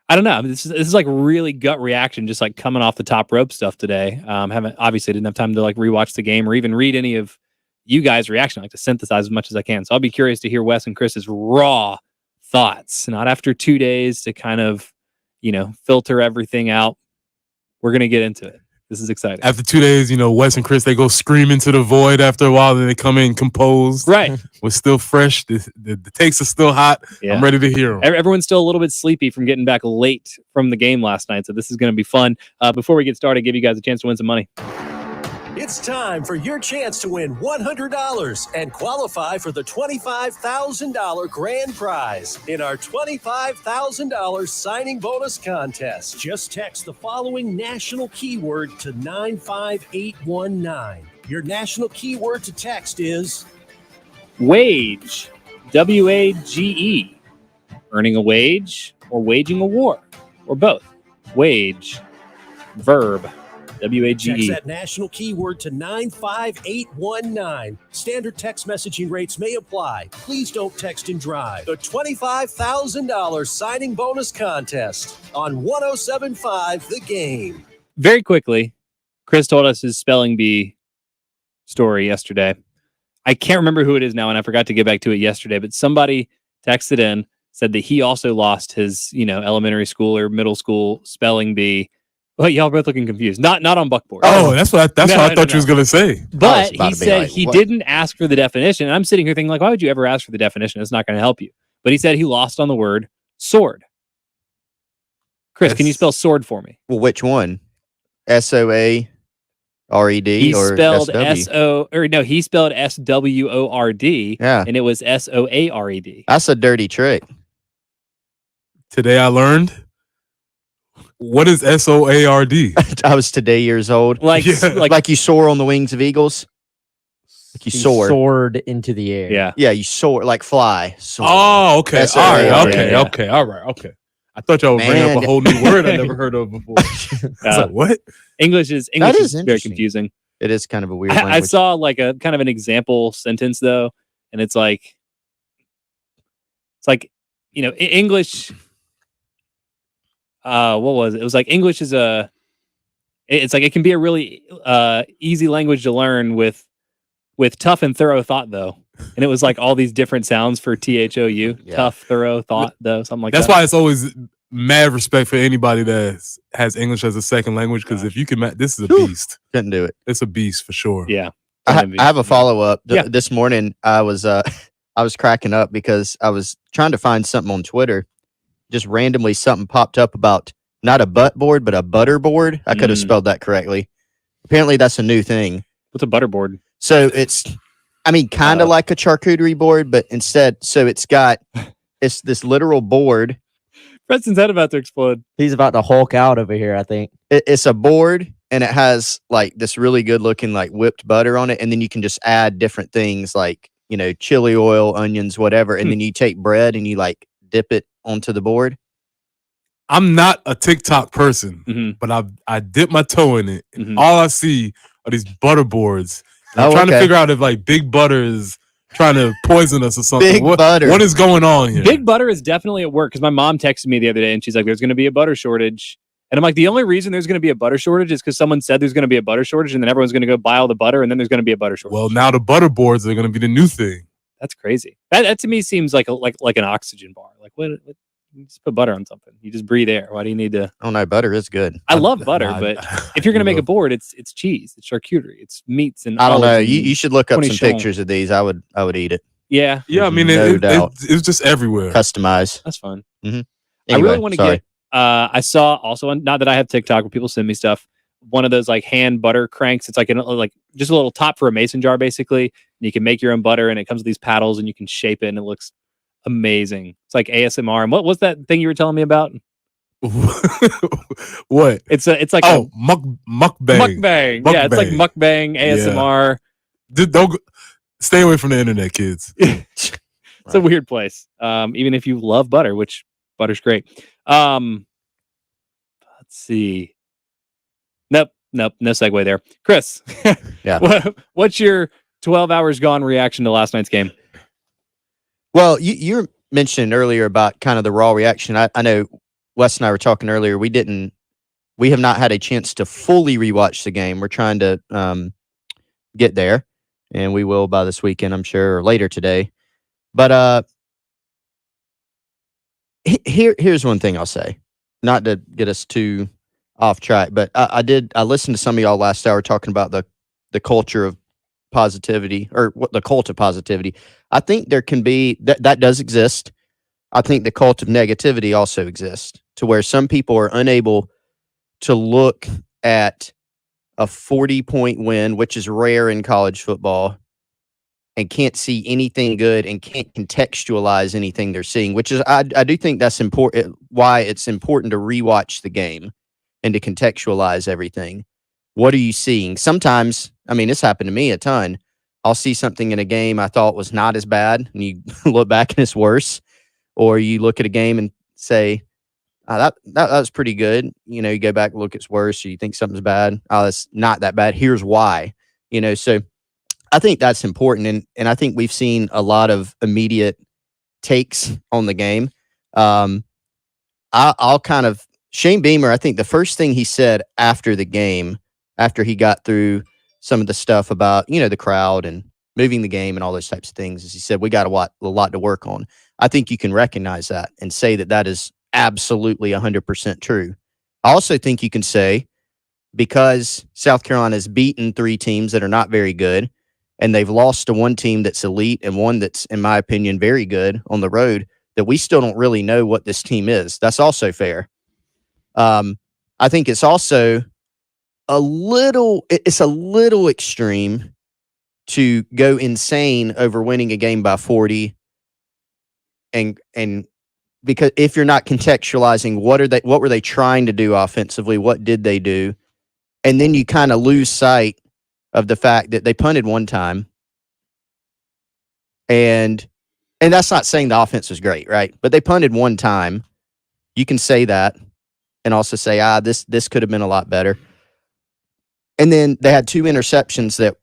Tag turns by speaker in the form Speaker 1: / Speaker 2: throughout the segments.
Speaker 1: I don't know. This is like really gut reaction, just like coming off the top rope stuff today. Didn't have time to like rewatch the game or even read any of you guys' reaction. I like to synthesize as much as I can. So I'll be curious to hear Wes and Chris's raw thoughts, not after 2 days to kind of, filter everything out. We're going to get into it. This is exciting.
Speaker 2: After 2 days, Wes and Chris, they go scream into the void after a while, then they come in composed.
Speaker 1: Right.
Speaker 2: We're still fresh. The takes are still hot. Yeah. I'm ready to hear them.
Speaker 1: Everyone's still a little bit sleepy from getting back late from the game last night, so this is going to be fun. Before we get started, give you guys a chance to win some money.
Speaker 3: It's time for your chance to win $100 and qualify for the $25,000 grand prize in our $25,000 signing bonus contest. Just text the following national keyword to 95819. Your national keyword to text is
Speaker 1: wage, W-A-G-E. Earning a wage or waging a war or both. Wage, verb. W-A-G-E.
Speaker 3: Text that national keyword to 95819. Standard text messaging rates may apply. Please don't text and drive. The $25,000 signing bonus contest on 107.5 The Game.
Speaker 1: Very quickly, Chris told us his spelling bee story yesterday. I can't remember who it is now, and I forgot to get back to it yesterday, but somebody texted in, said that he also lost his, elementary school or middle school spelling bee. Well, y'all both looking confused. Not on Buckboard.
Speaker 2: Oh, that's what I thought you was gonna say.
Speaker 1: But he said he didn't ask for the definition. And I'm sitting here thinking, like, why would you ever ask for the definition? It's not going to help you. But he said he lost on the word sword. Chris, can you spell sword for me?
Speaker 4: Well, which one? S-O-A-R-E-D
Speaker 1: he
Speaker 4: or
Speaker 1: spelled
Speaker 4: S-W?
Speaker 1: He spelled S-W-O-R-D.
Speaker 4: Yeah.
Speaker 1: And it was S-O-A-R-E-D.
Speaker 4: That's a dirty trick.
Speaker 2: Today I learned. What is S-O-A-R-D?
Speaker 4: I was today years old.
Speaker 1: Like
Speaker 4: you soar on the wings of eagles. Like you soar.
Speaker 5: Soared into the air.
Speaker 1: Yeah.
Speaker 4: Yeah, you soar, like fly. Soar.
Speaker 2: Oh, okay.
Speaker 4: S-O-A-R-D.
Speaker 2: All right. Okay. I thought y'all would bring up a whole new word I never heard of before. I was like, what?
Speaker 1: English is very confusing.
Speaker 4: It is kind of a weird language.
Speaker 1: I saw like a kind of an example sentence though, and it's like English. What was it? It was like English is it's like it can be a really easy language to learn with tough and thorough thought though. And it was like all these different sounds for THOU, tough, thorough, thought though, something like that.
Speaker 2: That's why it's always mad respect for anybody that has English as a second language, because if you can, this is a beast.
Speaker 4: Couldn't do it.
Speaker 2: It's a beast for sure.
Speaker 1: Yeah.
Speaker 4: I have a follow-up. This morning I was cracking up because I was trying to find something on Twitter. Just randomly something popped up about not a butt board, but a butter board. I could have spelled that correctly. Apparently that's a new thing.
Speaker 1: What's a butter board?
Speaker 4: So it's kind of like a charcuterie board, but instead, so it's this literal board.
Speaker 1: Preston's head about to explode.
Speaker 5: He's about to Hulk out over here, I think.
Speaker 4: It's a board, and it has like this really good looking like whipped butter on it, and then you can just add different things like, chili oil, onions, whatever, and then you take bread and you like dip it onto the board.
Speaker 2: I'm not a TikTok person, but I dip my toe in it, and all I see are these butter boards. I'm trying to figure out if like Big Butter is trying to poison us or something. What is going on here?
Speaker 1: Big Butter is definitely at work, because my mom texted me the other day and she's like, there's going to be a butter shortage. And I'm like, the only reason there's going to be a butter shortage is because someone said there's going to be a butter shortage, and then everyone's going to go buy all the butter, and then there's going to be a butter shortage.
Speaker 2: Well, now the butter boards are going to be the new thing.
Speaker 1: That's crazy. That to me seems like an oxygen bar. Like what you just put butter on something. You just breathe air. Why do you need to?
Speaker 4: Oh no, butter is good.
Speaker 1: I love butter, but if you're gonna make a board, it's cheese, it's charcuterie, it's meats, and
Speaker 4: I don't know. You should look up some pictures of these. I would eat it.
Speaker 1: Yeah.
Speaker 2: I mean, it's just everywhere.
Speaker 4: Customized.
Speaker 1: That's fun.
Speaker 4: Anyway,
Speaker 1: I really want to get. I saw also, not that I have TikTok, but people send me stuff. One of those like hand butter cranks. It's like just a little top for a mason jar, basically. And you can make your own butter, and it comes with these paddles, and you can shape it, and it looks amazing. It's like ASMR. And what was that thing you were telling me about?
Speaker 2: What?
Speaker 1: It's like
Speaker 2: mukbang.
Speaker 1: Mukbang. Yeah, it's like mukbang ASMR.
Speaker 2: Yeah. Don't stay away from the internet, kids.
Speaker 1: It's a weird place. Even if you love butter, which butter's great. Let's see. Nope, no segue there. Chris,
Speaker 4: yeah.
Speaker 1: What's your 12 hours gone reaction to last night's game?
Speaker 4: Well, you mentioned earlier about kind of the raw reaction. I know Wes and I were talking earlier. We have not had a chance to fully rewatch the game. We're trying to get there, and we will by this weekend, I'm sure, or later today. But here's one thing I'll say, not to get us too off track, but I listened to some of y'all last hour talking about the culture of positivity, or what the cult of positivity. I think there can be that does exist. I think the cult of negativity also exists, to where some people are unable to look at a 40-point win, which is rare in college football, and can't see anything good and can't contextualize anything they're seeing, which is, I do think that's important, why it's important to rewatch the game and to contextualize everything. What are you seeing? Sometimes, I mean, this happened to me a ton. I'll see something in a game I thought was not as bad, and you look back and it's worse. Or you look at a game and say, that was pretty good. You know, you go back and look, it's worse. Or you think something's bad. Oh, it's not that bad. Here's why. You know, so I think that's important. And I think we've seen a lot of immediate takes on the game. I'll kind of, Shane Beamer, I think the first thing he said after the game, after he got through some of the stuff about, you know, the crowd and moving the game and all those types of things, is he said, we got a lot to work on. I think you can recognize that and say that is absolutely 100% true. I also think you can say, because South Carolina has beaten 3 teams that are not very good, and they've lost to one team that's elite and one that's, in my opinion, very good on the road, that we still don't really know what this team is. That's also fair. I think it's also a little extreme to go insane over winning a game by 40. And because if you're not contextualizing what were they trying to do offensively, what did they do, and then you kind of lose sight of the fact that they punted one time, and that's not saying the offense was great, right? But they punted one time. You can say that, and also say, this could have been a lot better. And then they had 2 interceptions that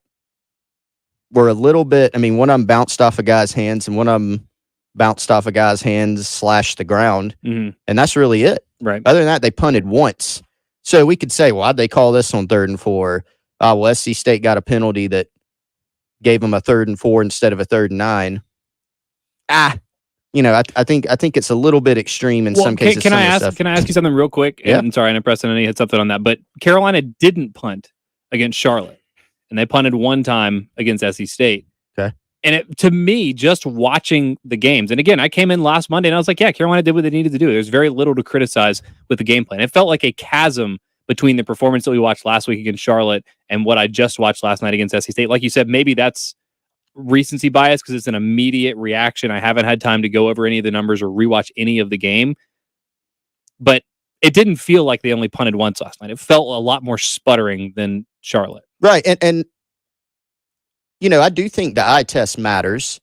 Speaker 4: were a little bit. I mean, one of them bounced off a guy's hands, and one of them bounced off a guy's hands / the ground.
Speaker 1: Mm-hmm.
Speaker 4: And that's really it.
Speaker 1: Right.
Speaker 4: Other than that, they punted once. So we could say, well, why'd they call this on 3rd and 4? Well, SC State got a penalty that gave them a 3rd and 4 instead of a 3rd and 9. You know, I think it's a little bit extreme in some cases.
Speaker 1: Can I ask you something real quick?
Speaker 4: Yeah.
Speaker 1: And sorry, I know Preston and he had something on that, but Carolina didn't punt against Charlotte, and they punted one time against SC State.
Speaker 4: Okay.
Speaker 1: And to me, just watching the games, and again, I came in last Monday and I was like, yeah, Carolina did what they needed to do. There's very little to criticize with the game plan. It felt like a chasm between the performance that we watched last week against Charlotte and what I just watched last night against SC State. Like you said, maybe that's recency bias because it's an immediate reaction. I haven't had time to go over any of the numbers or rewatch any of the game. But it didn't feel like they only punted once last night. It felt a lot more sputtering than Charlotte.
Speaker 4: Right. And you know, I do think the eye test matters,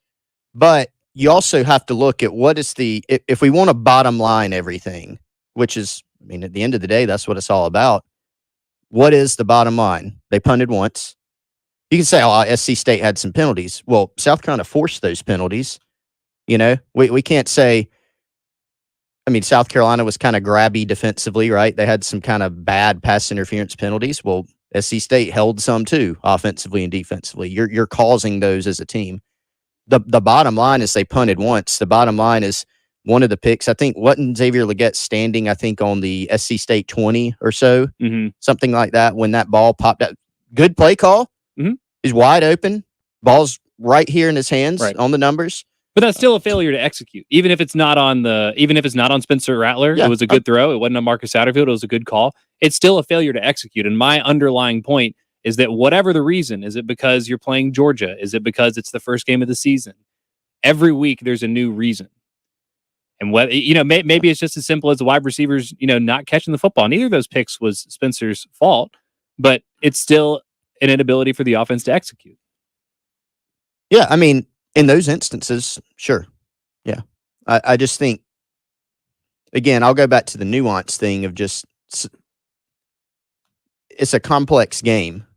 Speaker 4: but you also have to look at what is if we want to bottom line everything, which is, I mean, at the end of the day, that's what it's all about. What is the bottom line? They punted once. You can say, oh, SC State had some penalties. Well, South Carolina forced those penalties. You know, we can't say, I mean, South Carolina was kind of grabby defensively, right? They had some kind of bad pass interference penalties. Well, SC State held some too, offensively and defensively. You're causing those as a team. The bottom line is they punted once. The bottom line is one of the picks. I think wasn't Xavier Leggett standing, I think, on the SC State 20 or so, something like that, when that ball popped out. Good play call.
Speaker 1: Mm-hmm.
Speaker 4: He's wide open. Ball's right here in his hands on the numbers.
Speaker 1: But that's still a failure to execute, even if it's not on Spencer Rattler. Yeah. It was a good throw. It wasn't on Marcus Satterfield. It was a good call. It's still a failure to execute. And my underlying point is that whatever the reason, is it because you're playing Georgia? Is it because it's the first game of the season? Every week there's a new reason. And whether, you know, maybe it's just as simple as the wide receivers, you know, not catching the football. Neither of those picks was Spencer's fault, but it's still an inability for the offense to execute.
Speaker 4: Yeah, I mean, in those instances, sure. Yeah. I just think, again, I'll go back to the nuance thing of just, it's a complex game,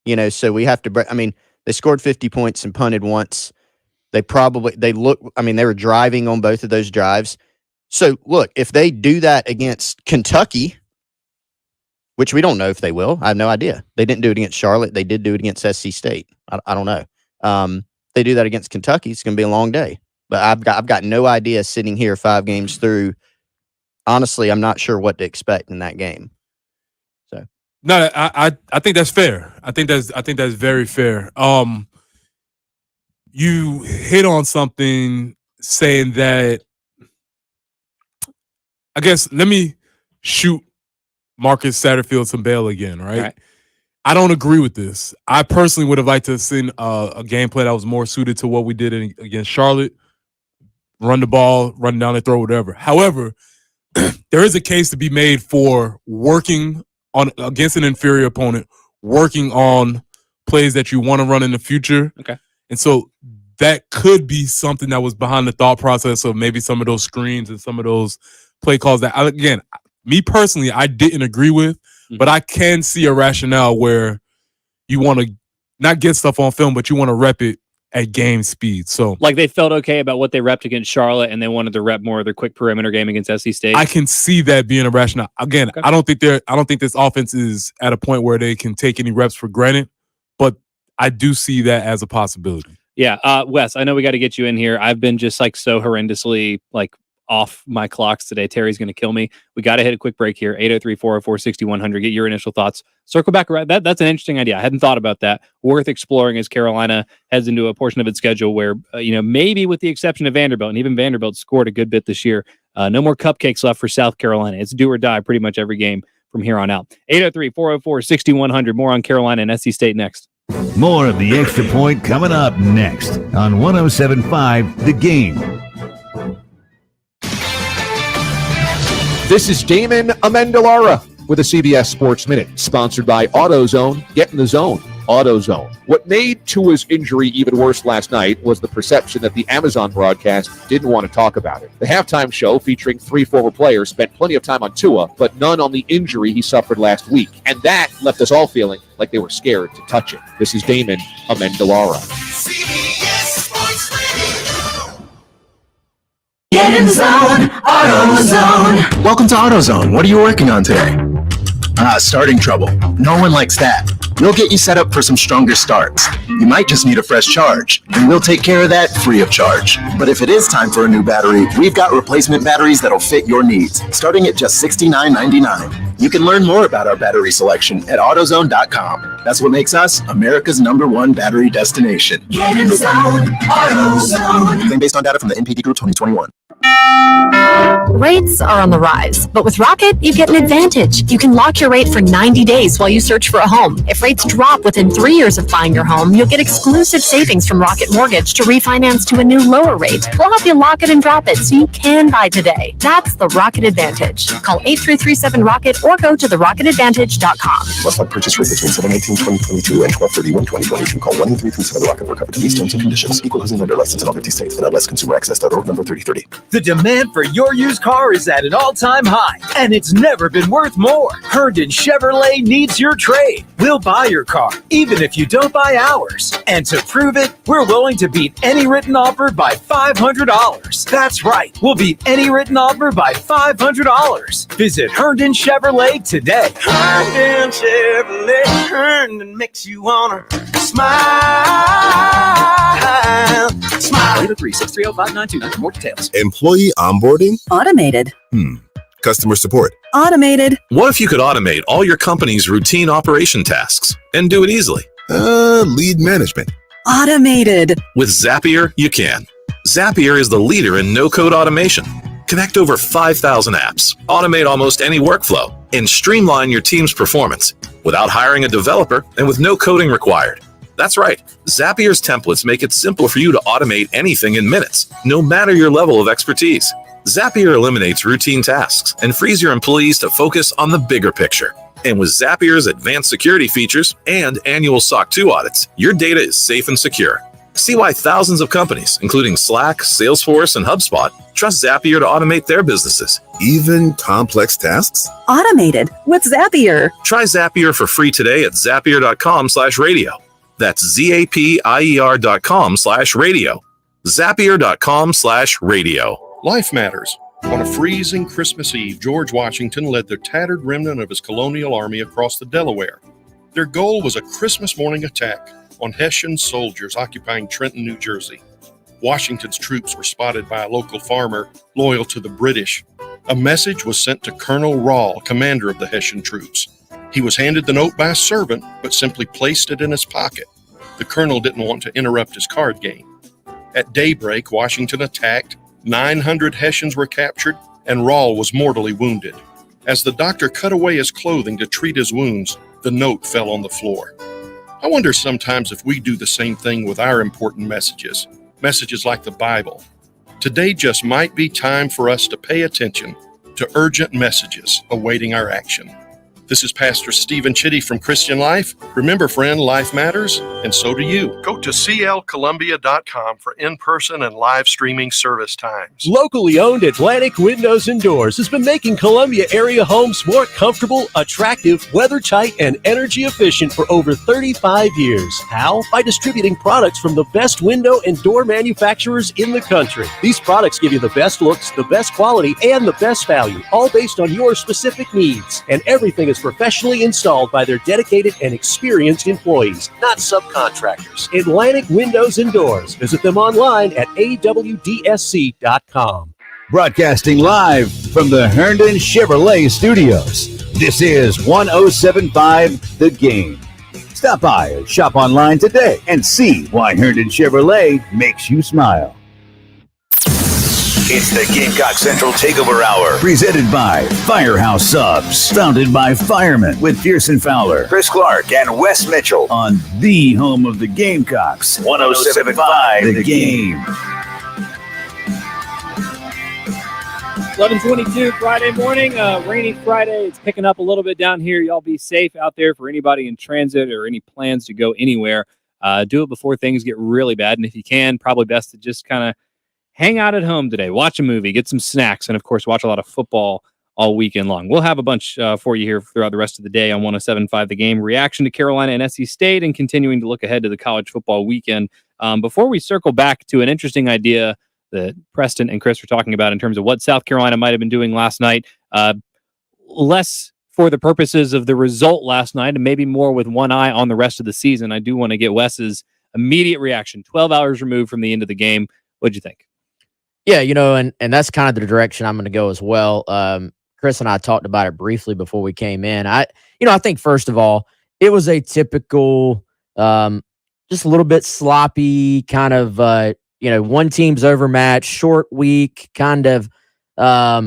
Speaker 4: you know, so we have to, I mean, they scored 50 points and punted once. They were driving on both of those drives. So, look, if they do that against Kentucky, which we don't know if they will. I have no idea. They didn't do it against Charlotte. They did do it against SC State. I don't know. They do that against Kentucky, it's going to be a long day. But I've got no idea sitting here 5 games through. Honestly, I'm not sure what to expect in that game. So
Speaker 2: no, I think that's fair. I think that's very fair. You hit on something saying that. I guess let me shoot Marcus Satterfield some bail again, right? I don't agree with this. I personally would have liked to have seen a gameplay that was more suited to what we did against Charlotte. Run the ball, run down the throw, whatever. However, there is a case to be made for working on against an inferior opponent, working on plays that you want to run in the future.
Speaker 1: Okay.
Speaker 2: And so that could be something that was behind the thought process of maybe some of those screens and some of those play calls that, again, me personally, I didn't agree with, but I can see a rationale where you want to not get stuff on film, but you want to rep it at game speed. So,
Speaker 1: like, they felt okay about what they repped against Charlotte, and they wanted to rep more of their quick perimeter game against SC State.
Speaker 2: I can see that being a rationale. Again, okay. I don't think this offense is at a point where they can take any reps for granted, but I do see that as a possibility.
Speaker 1: Yeah, Wes, I know we got to get you in here. I've been just like so horrendously like off my clocks today. Terry's going to kill me. We got to hit a quick break here. 803-404-6100. Get your initial thoughts. Circle back around. That's an interesting idea. I hadn't thought about that. Worth exploring as Carolina heads into a portion of its schedule where, maybe with the exception of Vanderbilt, and even Vanderbilt scored a good bit this year, no more cupcakes left for South Carolina. It's do or die pretty much every game from here on out. 803-404-6100. More on Carolina and SC State next.
Speaker 6: More of The Extra Point coming up next on 107.5 The Game.
Speaker 7: This is Damon Amendolara with a CBS Sports Minute, sponsored by AutoZone. Get in the zone. AutoZone. What made Tua's injury even worse last night was the perception that the Amazon broadcast didn't want to talk about it. The halftime show featuring 3 former players spent plenty of time on Tua, but none on the injury he suffered last week. And that left us all feeling like they were scared to touch it. This is Damon Amendolara. CBS Sports Radio.
Speaker 8: Get in the zone, AutoZone. Welcome to AutoZone. What are you working on today? Starting trouble. No one likes that. We'll get you set up for some stronger starts. You might just need a fresh charge, and we'll take care of that free of charge. But if it is time for a new battery, we've got replacement batteries that'll fit your needs, starting at just $69.99. You can learn more about our battery selection at AutoZone.com. That's what makes us America's #1 battery destination. Get in the zone, AutoZone. Claim based on data from the NPD Group 2021.
Speaker 9: Rates are on the rise, but with Rocket, you get an advantage. You can lock your rate for 90 days while you search for a home. If rates drop within 3 years of buying your home, you'll get exclusive savings from Rocket Mortgage to refinance to a new lower rate. We'll help you lock it and drop it so you can buy today. That's the Rocket Advantage. Call 8337-ROCKET or go to therocketadvantage.com.
Speaker 8: Must not purchase rate between 7/18/2022 and 12/31/2022. Call 1-833-7-ROCKET for coverage. These terms and conditions. Equal housing lender license in all 50 states. NMLS-ConsumerAccess.org number 3030.
Speaker 10: The demand for your used car is at an all-time high, and it's never been worth more. Herndon Chevrolet needs your trade. We'll buy your car, even if you don't buy ours. And to prove it, we're willing to beat any written offer by $500. That's right. We'll beat any written offer by $500. Visit Herndon Chevrolet today.
Speaker 11: Herndon Chevrolet, Herndon makes you wanna smile. Smile.
Speaker 10: 803-630-5929 for more details.
Speaker 12: Employee onboarding?
Speaker 13: Automated.
Speaker 12: Customer support?
Speaker 13: Automated.
Speaker 14: What if you could automate all your company's routine operation tasks and do it easily?
Speaker 12: Lead management?
Speaker 13: Automated.
Speaker 14: With Zapier, you can. Zapier is the leader in no-code automation. Connect over 5,000 apps, automate almost any workflow, and streamline your team's performance without hiring a developer and with no coding required. That's right. Zapier's templates make it simple for you to automate anything in minutes, no matter your level of expertise. Zapier eliminates routine tasks and frees your employees to focus on the bigger picture. And with Zapier's advanced security features and annual SOC 2 audits, your data is safe and secure. See why thousands of companies, including Slack, Salesforce, and HubSpot, trust Zapier to automate their businesses.
Speaker 12: Even complex tasks?
Speaker 13: Automated with Zapier.
Speaker 14: Try Zapier for free today at zapier.com/radio. That's ZAPIER.com/radio. Zapier.com/radio.
Speaker 15: Life matters. On a freezing Christmas Eve, George Washington led the tattered remnant of his colonial army across the Delaware. Their goal was a Christmas morning attack on Hessian soldiers occupying Trenton, New Jersey. Washington's troops were spotted by a local farmer loyal to the British. A message was sent to Colonel Rahl, commander of the Hessian troops. He was handed the note by a servant, but simply placed it in his pocket. The colonel didn't want to interrupt his card game. At daybreak, Washington attacked. 900 Hessians were captured, and Rahl was mortally wounded. As the doctor cut away his clothing to treat his wounds, the note fell on the floor. I wonder sometimes if we do the same thing with our important messages like the Bible. Today just might be time for us to pay attention to urgent messages awaiting our action. This is Pastor Stephen Chitty from Christian Life. Remember, friend, life matters, and so do you. Go to clcolumbia.com for in-person and live streaming service times.
Speaker 3: Locally owned Atlantic Windows and Doors has been making Columbia area homes more comfortable, attractive, weather-tight, and energy efficient for over 35 years. How? By distributing products from the best window and door manufacturers in the country. These products give you the best looks, the best quality, and the best value, all based on your specific needs. And everything is professionally installed by their dedicated and experienced employees, not subcontractors. Atlantic Windows and Doors. Visit them online at awdsc.com.
Speaker 6: Broadcasting live from the Herndon Chevrolet Studios. This is 1075 The Game. Stop by or shop online today and see why Herndon Chevrolet makes you smile.
Speaker 16: It's the Gamecock Central Takeover Hour.
Speaker 6: Presented by Firehouse Subs. Founded by firemen with Pearson Fowler,
Speaker 16: Chris Clark, and Wes Mitchell.
Speaker 6: On the home of the Gamecocks.
Speaker 16: 1075
Speaker 6: The Game.
Speaker 1: 11:22 Friday morning, rainy Friday. It's picking up a little bit down here. Y'all be safe out there. For anybody in transit or any plans to go anywhere, do it before things get really bad. And if you can, probably best to just kind of hang out at home today, watch a movie, get some snacks, and of course, watch a lot of football all weekend long. We'll have a bunch for you here throughout the rest of the day on 107.5 The Game. Reaction to Carolina and SC State, and continuing to look ahead to the college football weekend. Before we circle back to an interesting idea that Preston and Chris were talking about in terms of what South Carolina might have been doing last night, less for the purposes of the result last night and maybe more with one eye on the rest of the season, I do want to get Wes's immediate reaction, 12 hours removed from the end of the game. What'd you think?
Speaker 5: Yeah, and that's kind of the direction I'm going to go as well. Chris and I talked about it briefly before we came in. I think first of all, it was a typical, just a little bit sloppy kind of, one team's overmatched, short week, kind of, not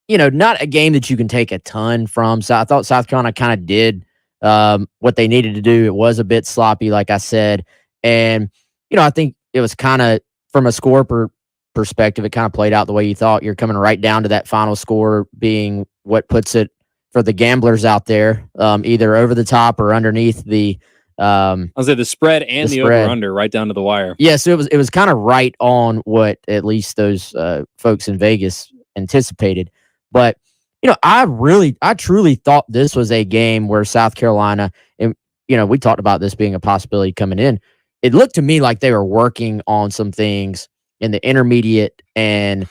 Speaker 5: a game that you can take a ton from. So I thought South Carolina kind of did what they needed to do. It was a bit sloppy, like I said. And, I think it was kind of from a score perspective, it kind of played out the way you thought. You're coming right down to that final score being what puts it for the gamblers out there, either over the top or underneath the
Speaker 1: I'll say the spread and the over-under right down to the wire.
Speaker 5: Yeah, so it was kind of right on what at least those folks in Vegas anticipated. But I truly thought this was a game where South Carolina, and we talked about this being a possibility coming in. It looked to me like they were working on some things in the intermediate and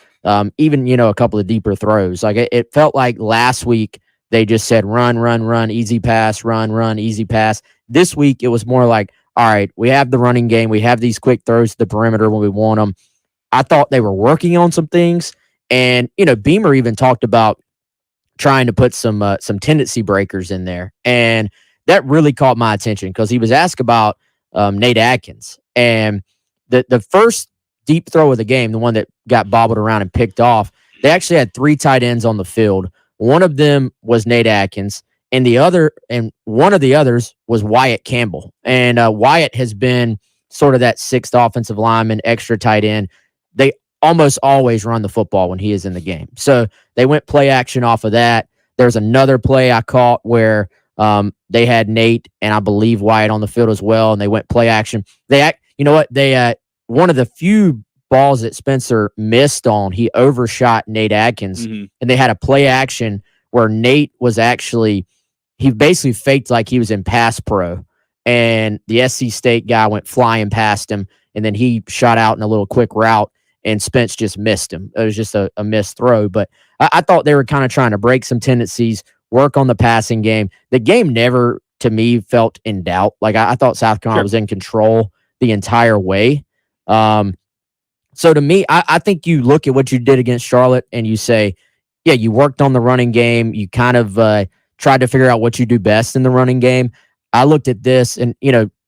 Speaker 5: even, a couple of deeper throws. Like it felt like last week they just said run, easy pass, run, easy pass. This week it was more like, all right, we have the running game. We have these quick throws to the perimeter when we want them. I thought they were working on some things. And, Beamer even talked about trying to put some tendency breakers in there. And that really caught my attention because he was asked about Nate Atkins. And the first deep throw of the game, the one that got bobbled around and picked off, they actually had 3 tight ends on the field. One of them was Nate Atkins, and one of the others was Wyatt Campbell. And Wyatt has been sort of that 6th offensive lineman, extra tight end. They almost always run the football when he is in the game. So they went play action off of that. There's another play I caught where they had Nate and I believe Wyatt on the field as well, and they went play action. One of the few balls that Spencer missed on, he overshot Nate Atkins, and they had a play action where Nate was he basically faked like he was in pass pro, and the SC State guy went flying past him, and then he shot out in a little quick route, and Spence just missed him. It was just a missed throw. But I thought they were kind of trying to break some tendencies, work on the passing game. The game never, to me, felt in doubt. Like I thought South Carolina was in control the entire way. So to me, I think you look at what you did against Charlotte and you say, yeah, you worked on the running game. You kind of tried to figure out what you do best in the running game. I looked at this and,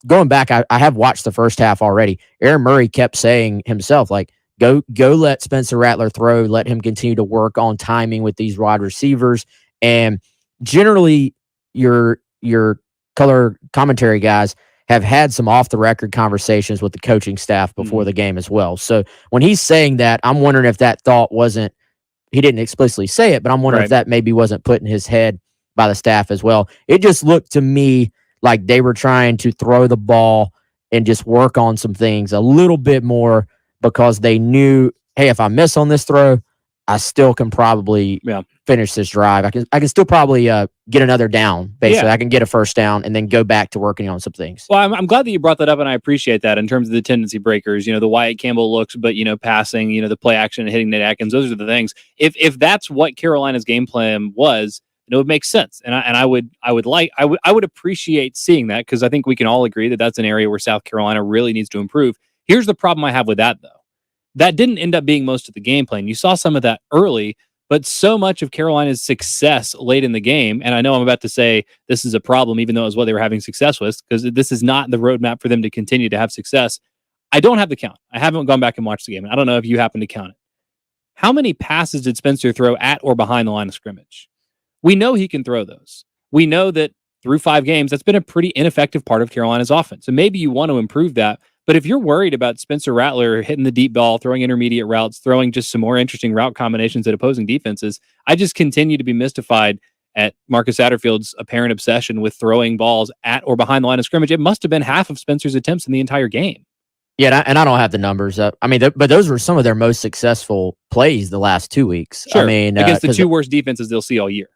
Speaker 5: going back, I have watched the first half already. Aaron Murray kept saying himself, like, go let Spencer Rattler throw, let him continue to work on timing with these wide receivers. And generally, your color commentary guys have had some off-the-record conversations with the coaching staff before the game as well. So when he's saying that, I'm wondering if that thought wasn't, he didn't explicitly say it, but I'm wondering if that maybe wasn't put in his head by the staff as well. It just looked to me like they were trying to throw the ball and just work on some things a little bit more because they knew, hey, if I miss on this throw, I still can probably finish this drive. I can still probably get another down. Basically, I can get a first down and then go back to working on some things.
Speaker 1: Well, I'm glad that you brought that up, and I appreciate that in terms of the tendency breakers. The Wyatt Campbell looks, but passing, the play action and hitting Nate Atkins. Those are the things. If that's what Carolina's game plan was, it would make sense, and I would appreciate seeing that because I think we can all agree that that's an area where South Carolina really needs to improve. Here's the problem I have with that, though. That didn't end up being most of the game plan. You saw some of that early, but so much of Carolina's success late in the game, and I know I'm about to say this is a problem, even though it was what they were having success with, because this is not the roadmap for them to continue to have success. I don't have the count. I haven't gone back and watched the game. I don't know if you happen to count it. How many passes did Spencer throw at or behind the line of scrimmage? We know he can throw those. We know that through 5 games, that's been a pretty ineffective part of Carolina's offense. So maybe you want to improve that. But if you're worried about Spencer Rattler hitting the deep ball, throwing intermediate routes, throwing just some more interesting route combinations at opposing defenses, I just continue to be mystified at Marcus Satterfield's apparent obsession with throwing balls at or behind the line of scrimmage. It must have been half of Spencer's attempts in the entire game.
Speaker 5: Yeah, and I don't have the numbers up. I mean, but those were some of their most successful plays the last 2 weeks.
Speaker 1: Sure.
Speaker 5: I mean,
Speaker 1: against the 2 worst defenses they'll see all year.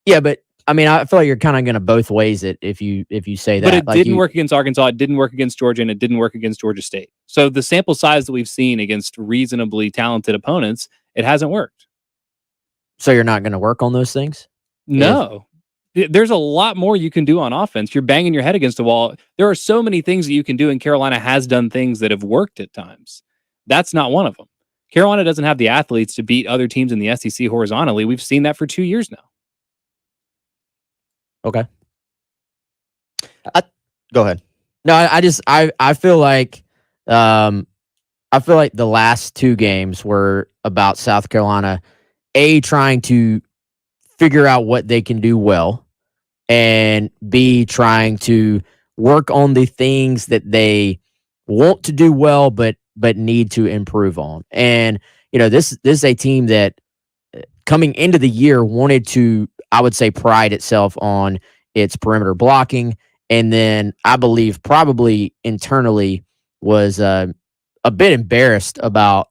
Speaker 5: Yeah, but I mean, I feel like you're kind of going to both ways it if you say that.
Speaker 1: But it didn't work against Arkansas. It didn't work against Georgia, and it didn't work against Georgia State. So the sample size that we've seen against reasonably talented opponents, it hasn't worked.
Speaker 5: So you're not going to work on those things?
Speaker 1: No. There's a lot more you can do on offense. You're banging your head against the wall. There are so many things that you can do, and Carolina has done things that have worked at times. That's not one of them. Carolina doesn't have the athletes to beat other teams in the SEC horizontally. We've seen that for 2 years now.
Speaker 5: Okay.
Speaker 4: Go ahead.
Speaker 5: No, I feel like the last 2 games were about South Carolina trying to figure out what they can do well, and B, trying to work on the things that they want to do well but need to improve on. And this is a team that coming into the year wanted to, I would say, pride itself on its perimeter blocking. And then I believe probably internally was a bit embarrassed about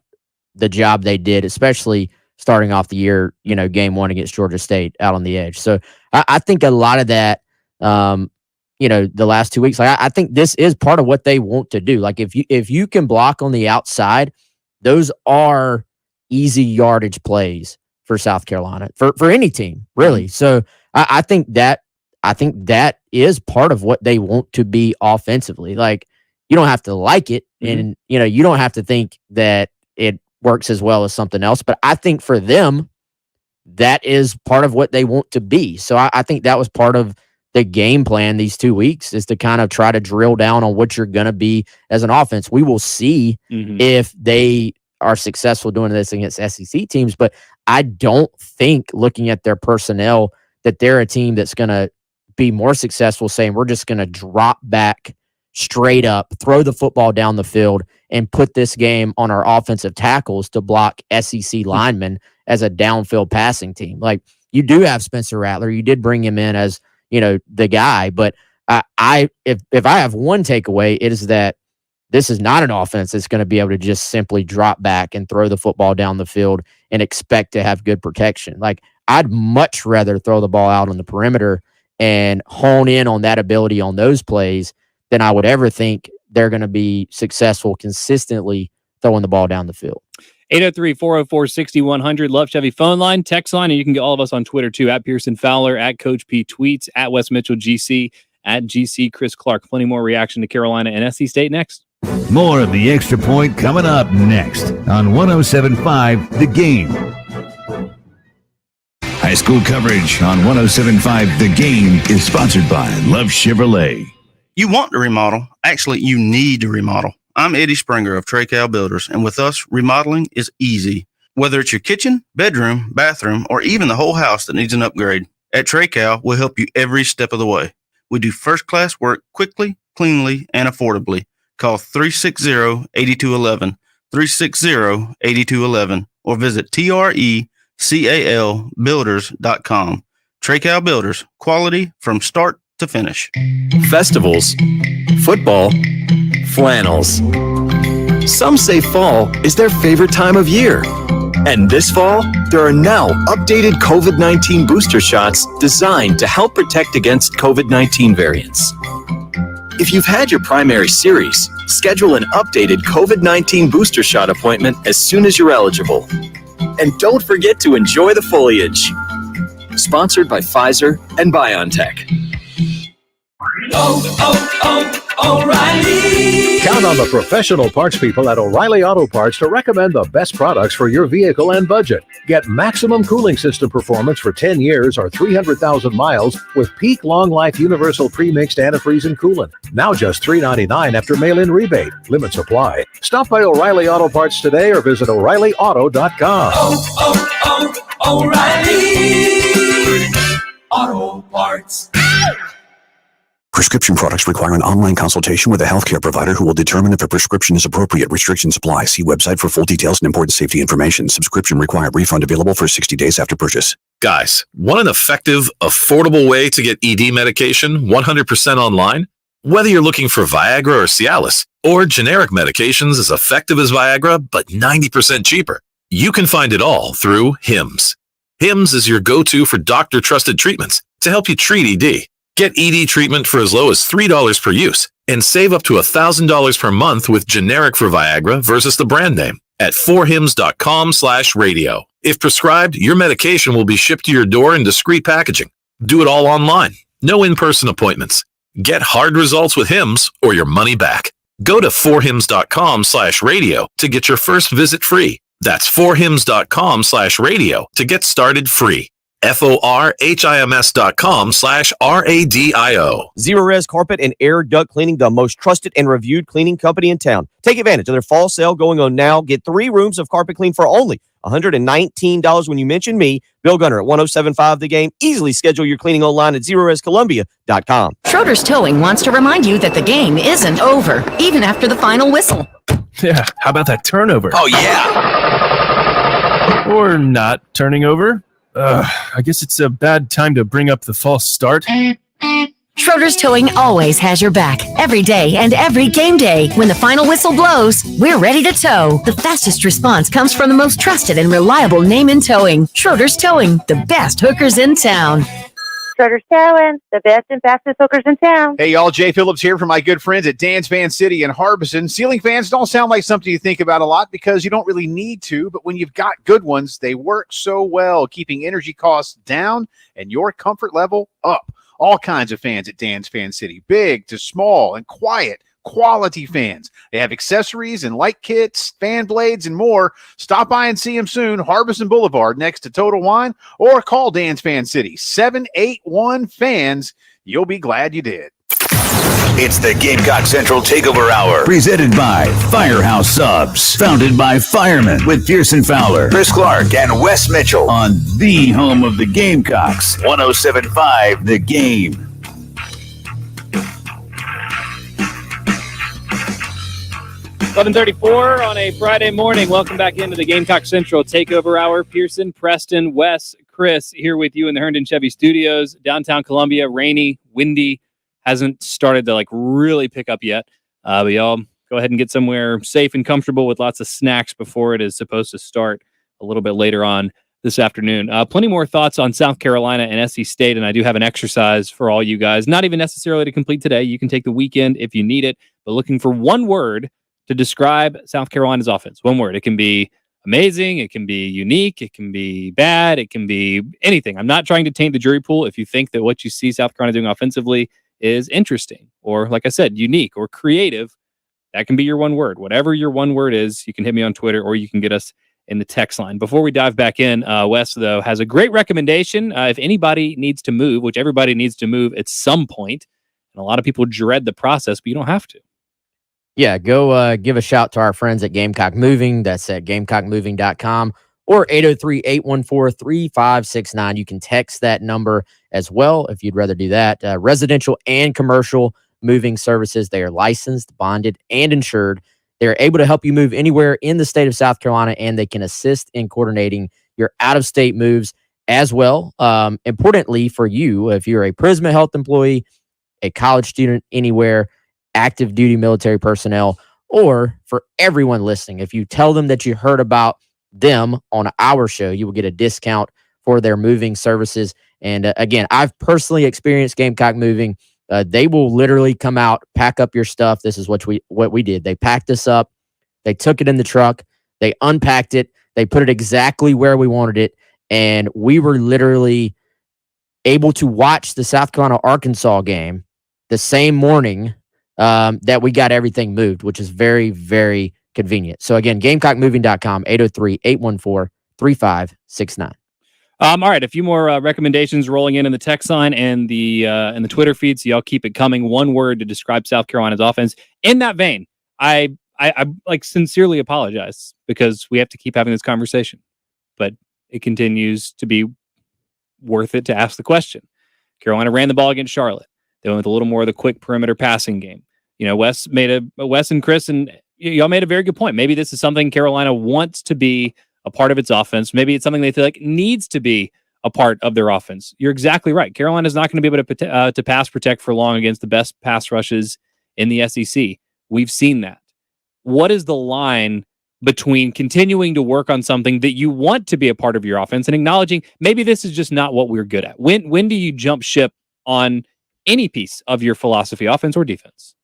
Speaker 5: the job they did, especially starting off the year, game 1 against Georgia State out on the edge. So I think a lot of that, the last 2 weeks, I think this is part of what they want to do. Like if you can block on the outside, those are easy yardage plays for South Carolina, for any team, really. So I think that is part of what they want to be offensively. Like, you don't have to like it, and you don't have to think that it works as well as something else. But I think for them, that is part of what they want to be. So I think that was part of the game plan these 2 weeks, is to kind of try to drill down on what you're going to be as an offense. We will see if they are successful doing this against SEC teams, but I don't think, looking at their personnel, that they're a team that's going to be more successful saying we're just going to drop back straight up, throw the football down the field, and put this game on our offensive tackles to block SEC linemen as a downfield passing team. Like, you do have Spencer Rattler. You did bring him in as, the guy, but if I have one takeaway, it is that this is not an offense that's going to be able to just simply drop back and throw the football down the field and expect to have good protection. Like, I'd much rather throw the ball out on the perimeter and hone in on that ability on those plays than I would ever think they're going to be successful consistently throwing the ball down the field.
Speaker 1: 803-404-6100. Love Chevy phone line, text line, and you can get all of us on Twitter too, at Pearson Fowler, at Coach P Tweets, at Wes Mitchell GC, at GC Chris Clark. Plenty more reaction to Carolina and SC State next.
Speaker 6: More of the Extra Point coming up next on 107.5 The Game. High school coverage on 107.5 The Game is sponsored by Love Chevrolet.
Speaker 17: You want to remodel. Actually, you need to remodel. I'm Eddie Springer of Trey-Cal Builders, and with us, remodeling is easy. Whether it's your kitchen, bedroom, bathroom, or even the whole house that needs an upgrade, at Trey-Cal, we'll help you every step of the way. We do first-class work quickly, cleanly, and affordably. Call 360-8211, 360-8211, or visit TRECALbuilders.com. Trey-Cal Builders, quality from start to finish.
Speaker 18: Festivals, football, flannels. Some say fall is their favorite time of year. And this fall, there are now updated COVID-19 booster shots designed to help protect against COVID-19 variants. If you've had your primary series, schedule an updated COVID-19 booster shot appointment as soon as you're eligible. And don't forget to enjoy the foliage. Sponsored by Pfizer and BioNTech.
Speaker 19: O'Reilly! Count on the professional parts people at O'Reilly Auto Parts to recommend the best products for your vehicle and budget. Get maximum cooling system performance for 10 years or 300,000 miles with peak long life universal pre-mixed antifreeze and coolant. Now just $3.99 after mail-in rebate. Limits apply. Stop by O'Reilly Auto Parts today or visit O'ReillyAuto.com.
Speaker 20: O'Reilly Auto Parts.
Speaker 21: Prescription products require an online consultation with a healthcare provider who will determine if a prescription is appropriate. Restrictions apply. See website for full details and important safety information. Subscription required. Refund available for 60 days after purchase.
Speaker 14: Guys, want an effective, affordable way to get ED medication 100% online? Whether you're looking for Viagra or Cialis, or generic medications as effective as Viagra but 90% cheaper, you can find it all through HIMS. HIMS is your go-to for doctor-trusted treatments to help you treat ED. Get ED treatment for as low as $3 per use and save up to $1,000 per month with generic for Viagra versus the brand name at 4hims.com/radio. If prescribed, your medication will be shipped to your door in discreet packaging. Do it all online. No in-person appointments. Get hard results with HIMS or your money back. Go to 4hims.com/radio to get your first visit free. That's 4hims.com/radio to get started free. FORHIMS.com/RADIO.
Speaker 22: Zero-Res Carpet and Air Duct Cleaning, the most trusted and reviewed cleaning company in town. Take advantage of their fall sale going on now. Get 3 rooms of carpet clean for only $119 when you mention me, Bill Gunner at 107.5 The Game. Easily schedule your cleaning online at ZeroResColumbia.com.
Speaker 9: Schroeder's Towing wants to remind you that the game isn't over, even after the final whistle.
Speaker 23: Yeah, how about that turnover?
Speaker 16: Oh, yeah.
Speaker 23: Or not turning over. I guess it's a bad time to bring up the false start.
Speaker 9: Schroeder's Towing always has your back, every day and every game day. When the final whistle blows, we're ready to tow. The fastest response comes from the most trusted and reliable name in towing. Schroeder's Towing, the best hookers in town.
Speaker 24: Schroeder's Towing, the best and fastest hookers in town.
Speaker 25: Hey, y'all, Jay Phillips here from my good friends at Dan's Fan City in Harbison. Ceiling fans don't sound like something you think about a lot because you don't really need to, but when you've got good ones, they work so well, keeping energy costs down and your comfort level up. All kinds of fans at Dan's Fan City, big to small and quiet. Quality fans. They have accessories and light kits, fan blades, and more. Stop by and see them soon. Harbison Boulevard next to Total Wine, or call Dan's Fan City 781-FANS. You'll be glad you did.
Speaker 16: It's the Gamecock Central Takeover Hour. Presented by Firehouse Subs. Founded by firemen with Pearson Fowler, Chris Clark, and Wes Mitchell. On the home of the Gamecocks. 107.5 The Game.
Speaker 1: $11:34 on a Friday morning. Welcome back into the Gamecock Central Takeover Hour. Pearson, Preston, Wes, Chris here with you in the Herndon Chevy Studios. Downtown Columbia, rainy, windy. Hasn't started to really pick up yet. But y'all go ahead and get somewhere safe and comfortable with lots of snacks before it is supposed to start a little bit later on this afternoon. Plenty more thoughts on South Carolina and SC State, and I do have an exercise for all you guys. Not even necessarily to complete today. You can take the weekend if you need it, but looking for one word to describe South Carolina's offense. One word. It can be amazing. It can be unique. It can be bad. It can be anything. I'm not trying to taint the jury pool. If you think that what you see South Carolina doing offensively is interesting or, like I said, unique or creative, that can be your one word. Whatever your one word is, you can hit me on Twitter or you can get us in the text line. Before we dive back in, Wes, though, has a great recommendation. If anybody needs to move, which everybody needs to move at some point, and a lot of people dread the process, but you don't have to.
Speaker 5: Yeah, go give a shout to our friends at Gamecock Moving. That's at GamecockMoving.com or 803-814-3569. You can text that number as well if you'd rather do that. Residential and commercial moving services. They are licensed, bonded, and insured. They're able to help you move anywhere in the state of South Carolina, and they can assist in coordinating your out-of-state moves as well. Importantly for you, if you're a Prisma Health employee, a college student anywhere, active duty military personnel, or for everyone listening, if you tell them that you heard about them on our show, you will get a discount for their moving services. And again, I've personally experienced Gamecock Moving. They will literally come out, pack up your stuff. This is what we did. They packed us up. They took it in the truck. They unpacked it. They put it exactly where we wanted it. And we were literally able to watch the South Carolina-Arkansas game the same morning that we got everything moved, which is very, very convenient. So again, GamecockMoving.com, 803-814-3569.
Speaker 1: All right, a few more recommendations rolling in the text line and the Twitter feed, so y'all keep it coming. One word to describe South Carolina's offense. In that vein, I like sincerely apologize because we have to keep having this conversation, but it continues to be worth it to ask the question. Carolina ran the ball against Charlotte. They went with a little more of the quick perimeter passing game. You know, Wes and Chris and y'all made a very good point. Maybe this is something Carolina wants to be a part of its offense. Maybe it's something they feel like needs to be a part of their offense. You're exactly right. Carolina's not going to be able to pass protect for long against the best pass rushes in the SEC. We've seen that. What is the line between continuing to work on something that you want to be a part of your offense and acknowledging maybe this is just not what we're good at? When do you jump ship on any piece of your philosophy, offense or defense?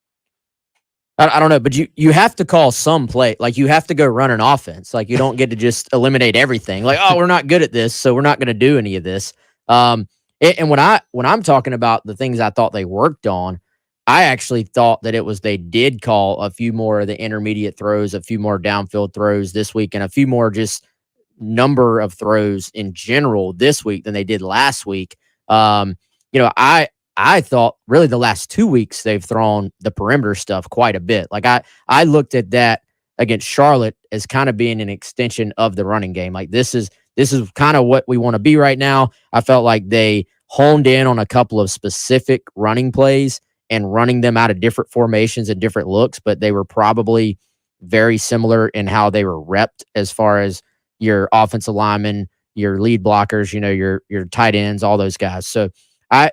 Speaker 5: I don't know, but you have to call some play. Like, you have to go run an offense. Like, you don't get to just eliminate everything. Like, oh, we're not good at this, so we're not going to do any of this. And when I'm talking about the things I thought they worked on, I actually thought that it was they did call a few more of the intermediate throws, a few more downfield throws this week, and a few more just number of throws in general this week than they did last week. I thought really the last 2 weeks they've thrown the perimeter stuff quite a bit. Like I looked at that against Charlotte as kind of being an extension of the running game. Like this is kind of what we want to be right now. I felt like they honed in on a couple of specific running plays and running them out of different formations and different looks, but they were probably very similar in how they were repped as far as your offensive linemen, your lead blockers, your tight ends, all those guys. So I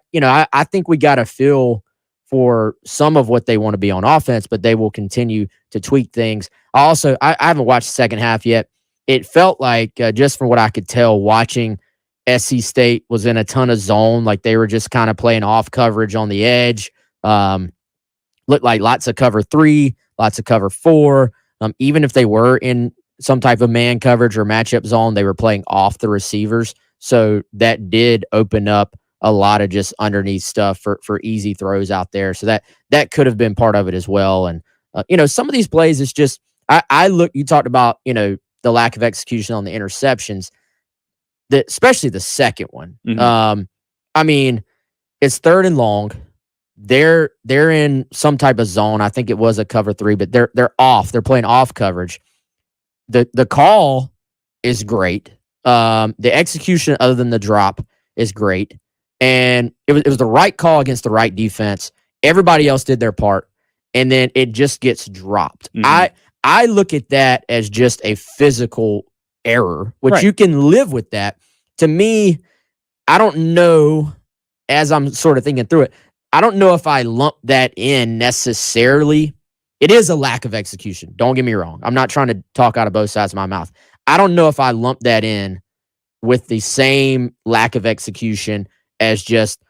Speaker 5: think we got a feel for some of what they want to be on offense, but they will continue to tweak things. I haven't watched the second half yet. It felt like, just from what I could tell, watching SC State was in a ton of zone. Like they were just kind of playing off coverage on the edge. Looked like lots of cover 3, lots of cover 4. Even if they were in some type of man coverage or matchup zone, they were playing off the receivers. So that did open up a lot of just underneath stuff for easy throws out there. So that could have been part of it as well. And, some of these plays, it's just, you talked about, the lack of execution on the interceptions, especially the second one.
Speaker 1: Mm-hmm.
Speaker 5: It's third and long. They're in some type of zone. I think it was a cover 3, but they're off. They're playing off coverage. The call is great. The execution, other than the drop, is great. And it was the right call against the right defense. Everybody else did their part, and then it just gets dropped.
Speaker 1: Mm-hmm.
Speaker 5: I look at that as just a physical error, which you can live with that. To me, I don't know, as I'm sort of thinking through it, I don't know if I lump that in necessarily. It is a lack of execution. Don't get me wrong. I'm not trying to talk out of both sides of my mouth. I don't know if I lump that in with the same lack of execution as just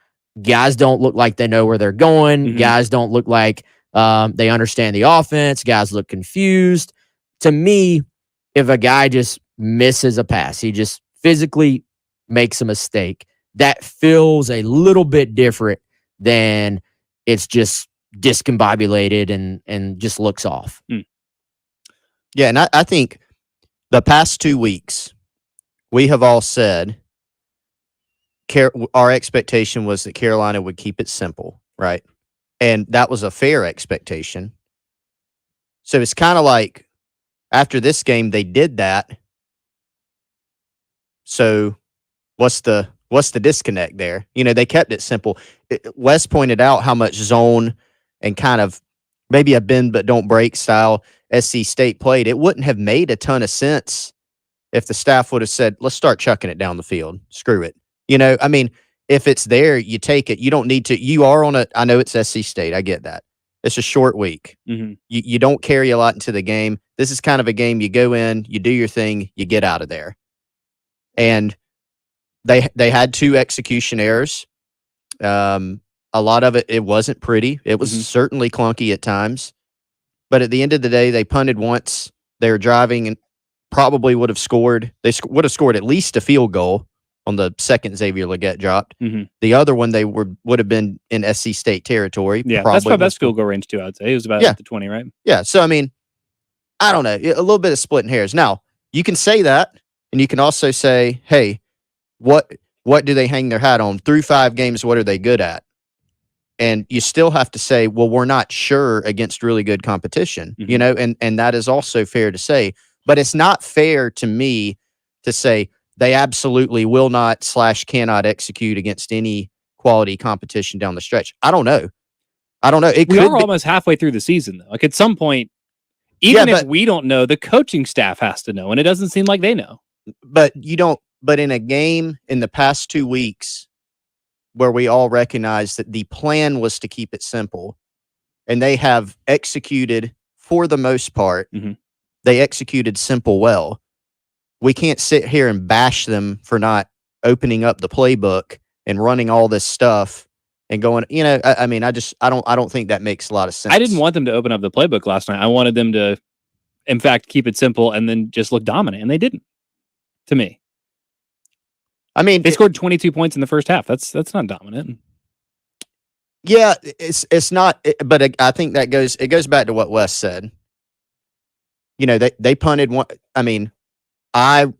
Speaker 5: guys don't look like they know where they're going.
Speaker 1: Mm-hmm.
Speaker 5: Guys don't look like they understand the offense. Guys look confused. To me, if a guy just misses a pass. He just physically makes a mistake. That feels a little bit different than it's just discombobulated and just looks off.
Speaker 4: Yeah, and I think the past 2 weeks, we have all said our expectation was that Carolina would keep it simple, right? And that was a fair expectation. So it's kind of like after this game, they did that. So what's the disconnect there? They kept it simple. Wes pointed out how much zone and kind of maybe a bend but don't break style SC State played. It wouldn't have made a ton of sense if the staff would have said, let's start chucking it down the field. Screw it. If it's there, you take it. You don't need to. You are on I know it's SC State. I get that. It's a short week.
Speaker 1: Mm-hmm.
Speaker 4: You don't carry a lot into the game. This is kind of a game you go in, you do your thing, you get out of there. And they had 2 execution errors. A lot of it wasn't pretty. It was certainly clunky at times. But at the end of the day, they punted once. They were driving and probably would have scored. They would have scored at least a field goal on the second Xavier Legette dropped.
Speaker 1: Mm-hmm.
Speaker 4: The other one, they would have been in SC State territory.
Speaker 1: Yeah, that's probably best field goal range too, I'd say. It was about at the 20, right?
Speaker 4: Yeah, so I don't know. A little bit of splitting hairs. Now, you can say that, and you can also say, hey, what do they hang their hat on? Through 5 games, what are they good at? And you still have to say, well, we're not sure against really good competition, and that is also fair to say. But it's not fair to me to say they absolutely will not / cannot execute against any quality competition down the stretch. I don't know.
Speaker 1: We are almost halfway through the season, though. Like at some point, even if we don't know, the coaching staff has to know, and it doesn't seem like they know.
Speaker 4: But you don't. But in a game in the past 2 weeks where we all recognize that the plan was to keep it simple, and they have executed for the most part, they executed simple well. We can't sit here and bash them for not opening up the playbook and running all this stuff and going, I don't think that makes a lot of sense.
Speaker 1: I didn't want them to open up the playbook last night. I wanted them to, in fact, keep it simple and then just look dominant, and they didn't. To me, they scored 22 points in the first half. That's not dominant.
Speaker 4: Yeah, it's not. But I think that goes back to what Wes said. They punted one. I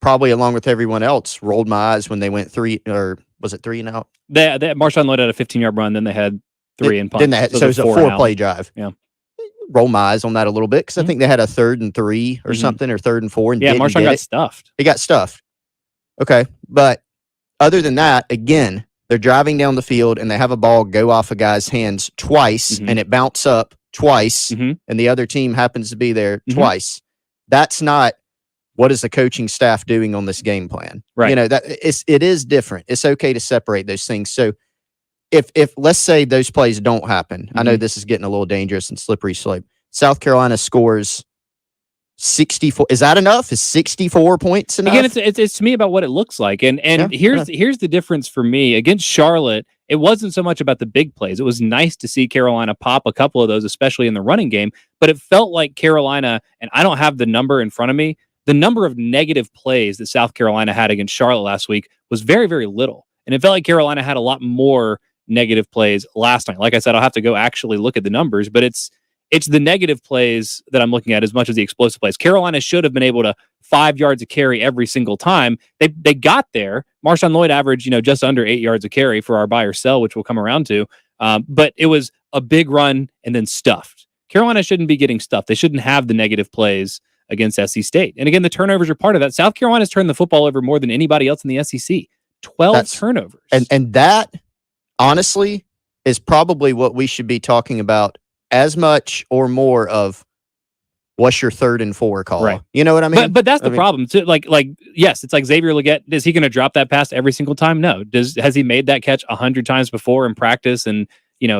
Speaker 4: probably, along with everyone else, rolled my eyes when they went 3, or was it 3 and out?
Speaker 1: Marshawn Lloyd had a 15-yard run, then they had 3 and punt.
Speaker 4: Then they had, so it was a 4-play drive.
Speaker 1: Yeah.
Speaker 4: Roll my eyes on that a little bit because I think they had a 3rd and 3 or something, or 3rd and 4. And
Speaker 1: Marshawn got stuffed.
Speaker 4: He got stuffed. Okay, but other than that, again, they're driving down the field and they have a ball go off a guy's hands twice, and it bounce up twice, and the other team happens to be there twice. That's not what is the coaching staff doing on this game plan.
Speaker 1: Right.
Speaker 4: It is different. It's okay to separate those things. So if let's say those plays don't happen, I know this is getting a little dangerous and slippery slope. South Carolina scores 64. Is that enough? Is 64 points enough?
Speaker 1: Again, it's to me about what it looks like. And here's the difference for me. Against Charlotte, it wasn't so much about the big plays. It was nice to see Carolina pop a couple of those, especially in the running game. But it felt like Carolina, and I don't have the number in front of me, the number of negative plays that South Carolina had against Charlotte last week was very, very little. And it felt like Carolina had a lot more negative plays last night. Like I said, I'll have to go actually look at the numbers, but it's the negative plays that I'm looking at as much as the explosive plays. Carolina should have been able to 5 yards a carry every single time. They got there. Marshawn Lloyd averaged, just under 8 yards a carry for our buy or sell, which we'll come around to. But it was a big run and then stuffed. Carolina shouldn't be getting stuffed. They shouldn't have the negative plays against SC State. And again, the turnovers are part of that. South Carolina's turned the football over more than anybody else in the SEC. 12 turnovers.
Speaker 4: And that, honestly, is probably what we should be talking about as much or more of. What's your 3rd and 4 call? Right. You know what I mean?
Speaker 1: But that's the problem. So yes, it's like Xavier Legette. Is he going to drop that pass every single time? No. Has he made that catch 100 times before in practice and,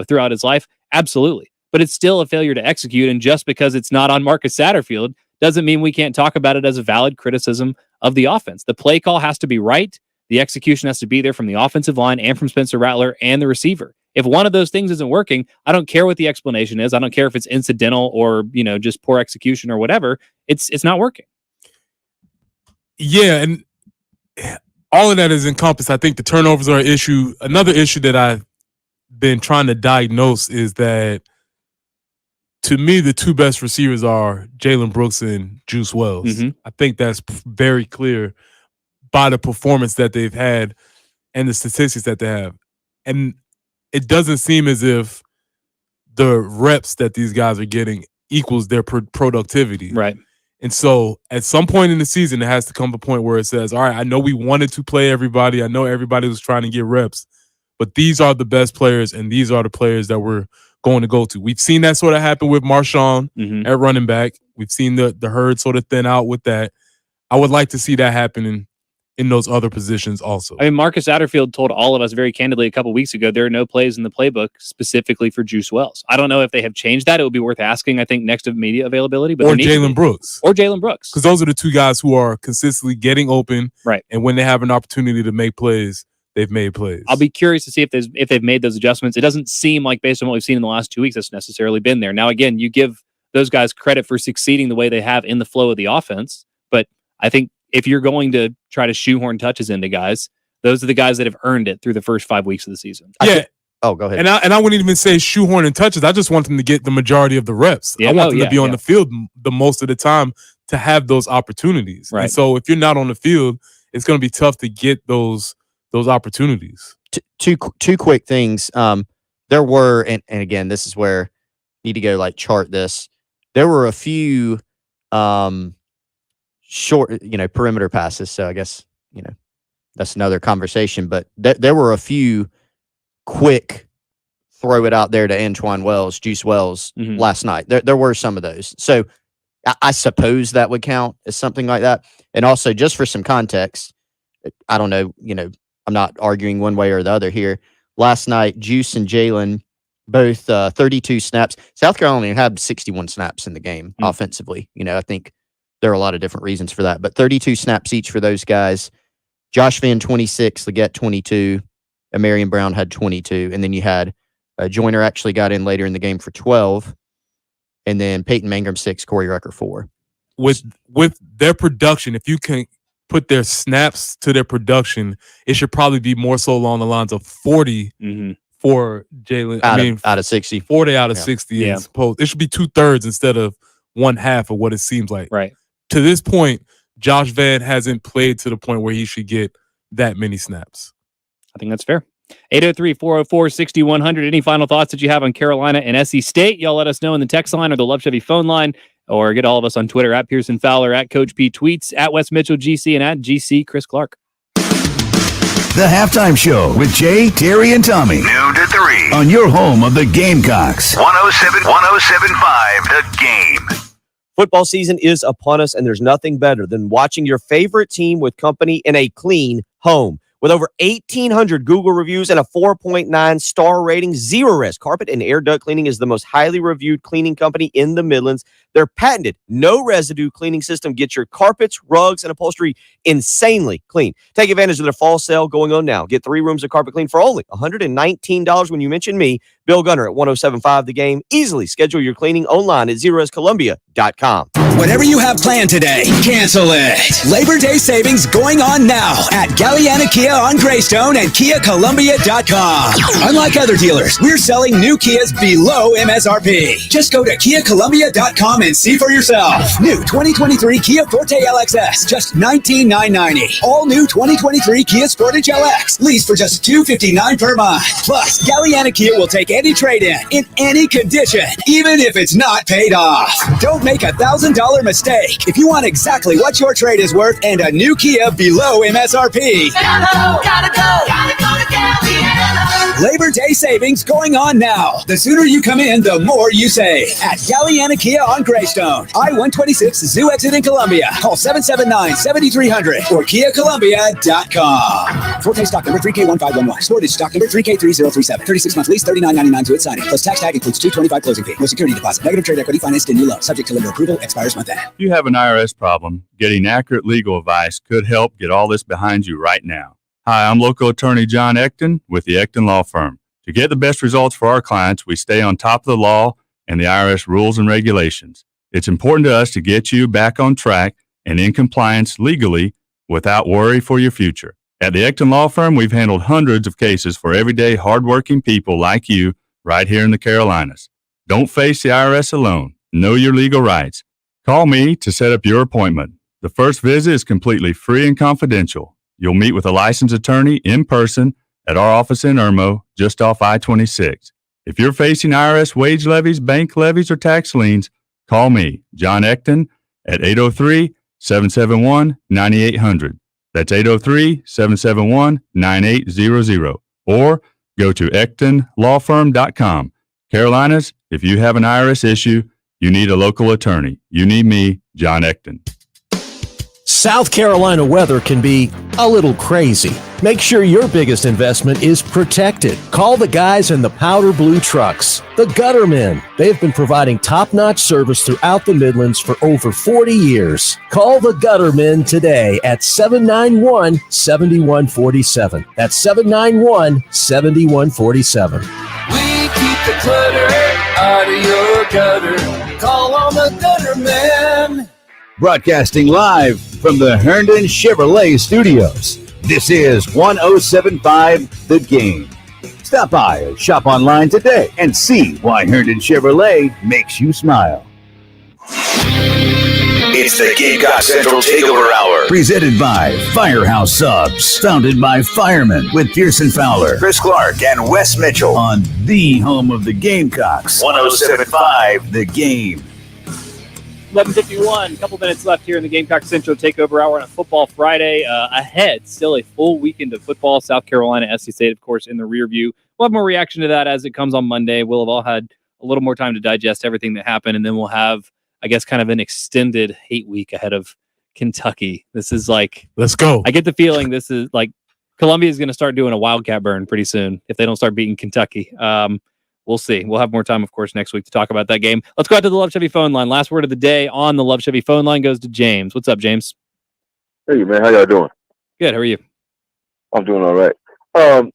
Speaker 1: throughout his life? Absolutely. But it's still a failure to execute. And just because it's not on Marcus Satterfield doesn't mean we can't talk about it as a valid criticism of the offense. The play call has to be right. The execution has to be there from the offensive line and from Spencer Rattler and the receiver. If one of those things isn't working, I don't care what the explanation is. I don't care if it's incidental or, just poor execution or whatever. It's not working.
Speaker 2: Yeah, and all of that is encompassed. I think the turnovers are an issue. Another issue that I've been trying to diagnose is that, to me, the two best receivers are Jalen Brooks and Juice Wells.
Speaker 1: Mm-hmm.
Speaker 2: I think that's very clear by the performance that they've had and the statistics that they have. And it doesn't seem as if the reps that these guys are getting equals their productivity.
Speaker 1: Right.
Speaker 2: And so at some point in the season, it has to come to a point where it says, all right, I know we wanted to play everybody. I know everybody was trying to get reps, but these are the best players, and these are the players that we're going to go to. We've seen that sort of happen with Marshawn at running back. We've seen the herd sort of thin out with that. I would like to see that happen in those other positions also.
Speaker 1: I mean, Marcus Satterfield told all of us very candidly a couple weeks ago there are no plays in the playbook specifically for Juice Wells. I don't know if they have changed that. It would be worth asking, I think, next to media availability. But
Speaker 2: or Jalen Brooks.
Speaker 1: Or Jalen Brooks.
Speaker 2: Because those are the two guys who are consistently getting open.
Speaker 1: Right.
Speaker 2: And when they have an opportunity to make plays, they've made plays.
Speaker 1: I'll be curious to see if they've made those adjustments. It doesn't seem like, based on what we've seen in the last 2 weeks, that's necessarily been there. Now, again, you give those guys credit for succeeding the way they have in the flow of the offense. But I think if you're going to try to shoehorn touches into guys, those are the guys that have earned it through the first 5 weeks of the season.
Speaker 2: Yeah.
Speaker 4: Oh, go ahead.
Speaker 2: And I wouldn't even say shoehorn and touches. I just want them to get the majority of the reps. I want them to be on the field the most of the time to have those opportunities.
Speaker 1: Right.
Speaker 2: And so if you're not on the field, it's going to be tough to get those opportunities.
Speaker 4: Two quick things. There were, and again, this is where I need to go chart this. There were a few short, perimeter passes. So I guess, that's another conversation. But there were a few quick throw it out there to Antoine Wells, Juice Wells last night. There were some of those. So I suppose that would count as something like that. And also, just for some context, I don't know, I'm not arguing one way or the other here. Last night, Juice and Jalen, both 32 snaps. South Carolina had 61 snaps in the game offensively. I think there are a lot of different reasons for that, but 32 snaps each for those guys. Josh Vann, 26, Leggett, 22, and Marion Brown had 22. And then you had Joyner actually got in later in the game for 12. And then Peyton Mangrum, 6, Corey Rucker, 4.
Speaker 2: With their production, if you can put their snaps to their production, it should probably be more so along the lines of 40 for Jalen.
Speaker 4: Out of 60.
Speaker 2: 40 out of 60.
Speaker 1: Yeah.
Speaker 2: It should be 2/3 instead of 1/2 of what it seems like.
Speaker 1: Right.
Speaker 2: To this point, Josh Vann hasn't played to the point where he should get that many snaps.
Speaker 1: I think that's fair. 803-404-6100. Any final thoughts that you have on Carolina and SC State? Y'all let us know in the text line or the Love Chevy phone line, or get all of us on Twitter at Pearson Fowler, at Coach P Tweets, at Wes Mitchell GC, and at GC Chris Clark.
Speaker 16: The Halftime Show with Jay, Terry, and Tommy.
Speaker 7: Noon to 3.
Speaker 16: On your home of the Gamecocks.
Speaker 7: 107.5 The Game.
Speaker 22: Football season is upon us, and there's nothing better than watching your favorite team with company in a clean home. With over 1,800 Google reviews and a 4.9 star rating, Zerorez Carpet and Air Duct Cleaning is the most highly reviewed cleaning company in the Midlands. Their patented no residue cleaning system gets your carpets, rugs, and upholstery insanely clean. Take advantage of their fall sale going on now. Get 3 rooms of carpet clean for only $119 when you mention me, Bill Gunner, at 107.5 The Game. Easily schedule your cleaning online at ZerorezColumbia.com.
Speaker 8: Whatever you have planned today, cancel it. Labor Day savings going on now at Galliana Kia on Greystone and KiaColumbia.com. Unlike other dealers, we're selling new Kias below MSRP. Just go to KiaColumbia.com and see for yourself. New 2023 Kia Forte LXS, just $19,990. All new 2023 Kia Sportage LX, lease for just $259 per month. Plus, Galliana Kia will take any trade-in in any condition, even if it's not paid off. Don't make $1,000 mistake. If you want exactly what your trade is worth and a new Kia below MSRP.
Speaker 20: Gotta go to Galliana.
Speaker 8: Labor Day savings going on now. The sooner you come in, the more you save. At Galliana Kia on Greystone. I-126 Zoo Exit in Columbia. Call 779-7300 or KiaColumbia.com. Forte stock number 3K1511. Sportage stock number 3K3037. 36-month lease, $39.99 to its signing. Plus tax tag includes $225 closing fee. No security deposit. Negative trade equity financed in new loan. Subject to lender approval. Expires month end.
Speaker 10: If you have an IRS problem, getting accurate legal advice could help get all this behind you right now. Hi, I'm local attorney John Ecton with the Ecton Law Firm. To get the best results for our clients, we stay on top of the law and the IRS rules and regulations. It's important to us to get you back on track and in compliance legally without worry for your future. At the Ecton Law Firm, we've handled hundreds of cases for everyday hardworking people like you right here in the Carolinas. Don't face the IRS alone. Know your legal rights. Call me to set up your appointment. The first visit is completely free and confidential. You'll meet with a licensed attorney in person at our office in Irmo, just off I-26. If you're facing IRS wage levies, bank levies, or tax liens, call me, John Ecton, at 803-771-9800. That's 803-771-9800. Or go to EctonLawFirm.com. Carolinas, if you have an IRS issue, you need a local attorney. You need me, John Ecton.
Speaker 19: South Carolina weather can be a little crazy. Make sure your biggest investment is protected. Call the guys in the powder blue trucks, the Guttermen. They've been providing top-notch service throughout the Midlands for over 40 years. Call the Guttermen today at 791-7147. That's 791-7147.
Speaker 20: We keep the clutter out of your gutter. Call on the Guttermen.
Speaker 6: Broadcasting live from the Herndon Chevrolet Studios. This is 1075 The Game. Stop by or shop online today and see why Herndon Chevrolet makes you smile.
Speaker 16: It's the Gamecock Central Takeover Hour. Presented by Firehouse Subs. Founded by firemen with Pearson Fowler, Chris Clark, and Wes Mitchell. On the home of the Gamecocks. 1075 The Game.
Speaker 1: 11:51, a couple minutes left here in the Gamecock Central Takeover Hour on a Football Friday. Ahead, still a full weekend of football. South Carolina, SC State, of course, in the rear view. We'll have more reaction to that as it comes on Monday. We'll have all had a little more time to digest everything that happened, and then we'll have, I guess, kind of an extended hate week ahead of Kentucky. This is like,
Speaker 2: let's go.
Speaker 1: I get the feeling this is like Columbia is going to start doing a Wildcat burn pretty soon if they don't start beating Kentucky. We'll see. We'll have more time, of course, next week to talk about that game. Let's go out to the Love Chevy phone line. Last word of the day on the Love Chevy phone line goes to James. What's up, James?
Speaker 3: Hey, man. How y'all doing?
Speaker 1: Good. How are you?
Speaker 3: I'm doing all right. The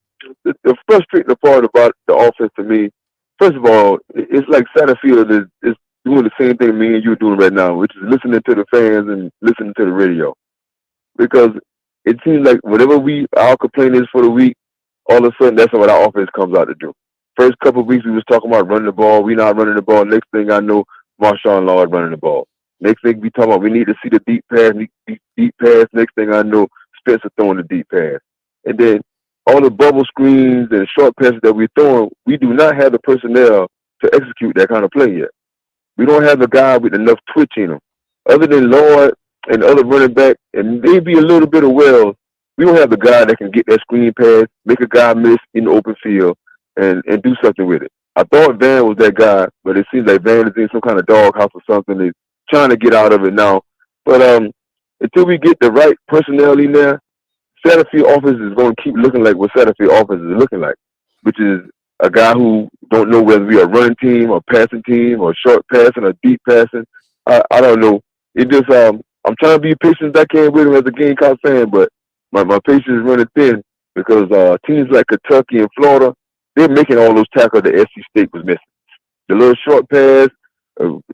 Speaker 3: frustrating part about the offense to me, first of all, it's like Satterfield is doing the same thing me and you are doing right now, which is listening to the fans and listening to the radio. Because it seems like whatever our complaint is for the week, all of a sudden that's what our offense comes out to do. First couple of weeks we was talking about running the ball. We not running the ball. Next thing I know, Marshawn Lord running the ball. Next thing we talking about, we need to see the deep pass. Deep pass. Next thing I know, Spencer throwing the deep pass. And then all the bubble screens and short passes that we're throwing, we do not have the personnel to execute that kind of play yet. We don't have a guy with enough twitch in him. Other than Lord and other running back, and maybe a little bit of Wells, we don't have the guy that can get that screen pass, make a guy miss in the open field, and do something with it. I thought Van was that guy, but it seems like Van is in some kind of doghouse or something. He's trying to get out of it now. But until we get the right personnel in there, Satterfield offense is going to keep looking like what Satterfield offense is looking like, which is a guy who don't know whether we are a running team or passing team or short passing or deep passing. I don't know. It just I'm trying to be patient as I can with him as a Gamecock fan, but my patience is running thin because teams like Kentucky and Florida, they're making all those tackles that SC State was missing. The little short pass,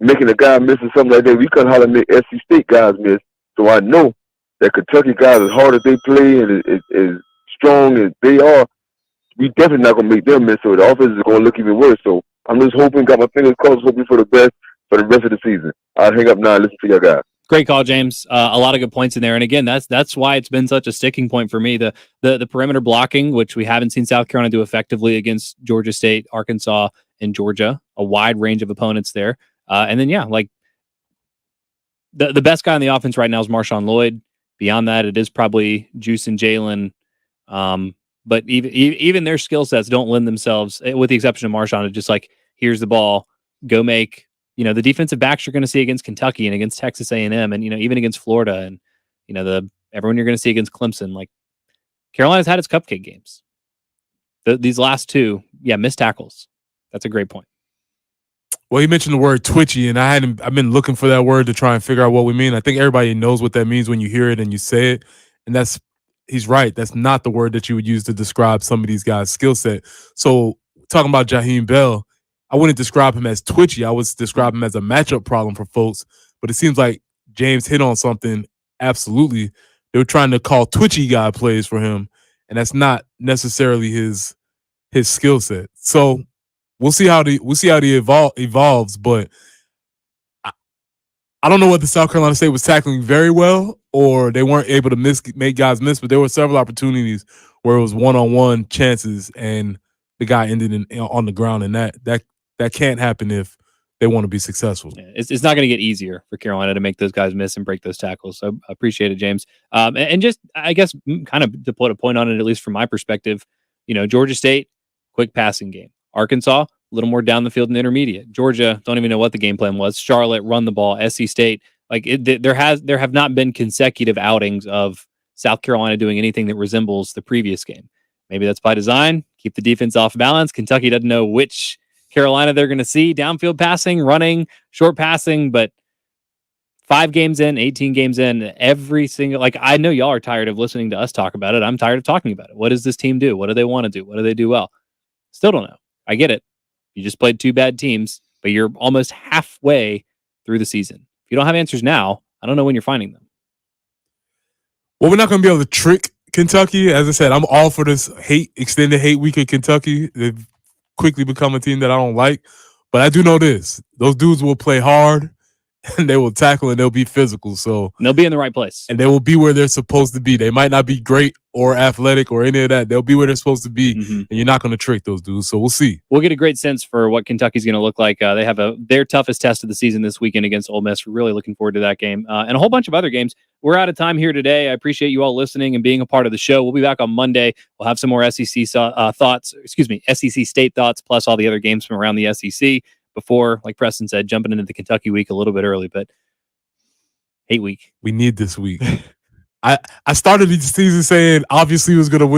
Speaker 3: making a guy miss or something like that, we couldn't hardly make SC State guys miss. So I know that Kentucky guys, as hard as they play and as strong as they are, we definitely not going to make them miss. So the offense is going to look even worse. So I'm just hoping, got my fingers crossed, hoping for the best for the rest of the season. I'll hang up now and listen to your guys.
Speaker 1: Great call, James. A lot of good points in there. And again, that's why it's been such a sticking point for me. The perimeter blocking, which we haven't seen South Carolina do effectively against Georgia State, Arkansas, and Georgia, a wide range of opponents there. And then, like the best guy on the offense right now is Marshawn Lloyd. Beyond that, it is probably Juice and Jalen. But even their skill sets don't lend themselves, with the exception of Marshawn, to just like, here's the ball, go make. The defensive backs you're going to see against Kentucky and against Texas A&M and, even against Florida and, everyone you're going to see against Clemson. Like, Carolina's had its cupcake games. These last two, missed tackles. That's a great point.
Speaker 2: Well, you mentioned the word twitchy, and I've been looking for that word to try and figure out what we mean. I think everybody knows what that means when you hear it and you say it. And he's right. That's not the word that you would use to describe some of these guys' skill set. So talking about Jaheim Bell, I wouldn't describe him as twitchy. I would describe him as a matchup problem for folks. But it seems like James hit on something absolutely. they were trying to call twitchy guy plays for him, and that's not necessarily his skill set. So we'll see how he evolves, but I don't know whether South Carolina State was tackling very well or they weren't able to make guys miss, but there were several opportunities where it was one-on-one chances and the guy ended on the ground, and that can't happen if they want to be successful.
Speaker 1: Yeah, it's not going to get easier for Carolina to make those guys miss and break those tackles. So I appreciate it, James. And just, I guess, kind of to put a point on it, at least from my perspective, Georgia State, quick passing game. Arkansas, a little more down the field and intermediate. Georgia, don't even know what the game plan was. Charlotte, run the ball. SC State, there have not been consecutive outings of South Carolina doing anything that resembles the previous game. Maybe that's by design. Keep the defense off balance. Kentucky doesn't know which Carolina they're going to see. Downfield passing, running, short passing, but 5 games in, 18 games in, every single, I know y'all are tired of listening to us talk about it. I'm tired of talking about it. What does this team do? What do they want to do? What do they do well? Still don't know. I get it. You just played 2 bad teams, but you're almost halfway through the season. If you don't have answers now, I don't know when you're finding them.
Speaker 2: Well, we're not going to be able to trick Kentucky. As I said, I'm all for this extended hate week of Kentucky. They've quickly become a team that I don't like. But I do know this. Those dudes will play hard, and they will tackle, and they'll be physical. So
Speaker 1: and they'll be in the right place.
Speaker 2: And they will be where they're supposed to be. They might not be great or athletic or any of that. They'll be where they're supposed to be, and you're not going to trick those dudes. So we'll see.
Speaker 1: We'll get a great sense for what Kentucky's going to look like. They have their toughest test of the season this weekend against Ole Miss. We're really looking forward to that game and a whole bunch of other games. We're out of time here today. I appreciate you all listening and being a part of the show. We'll be back on Monday. We'll have some more SEC thoughts, SEC State thoughts, plus all the other games from around the SEC before, like Preston said, jumping into the Kentucky week a little bit early, but hate week.
Speaker 2: We need this week. I started the season saying obviously it was going to win.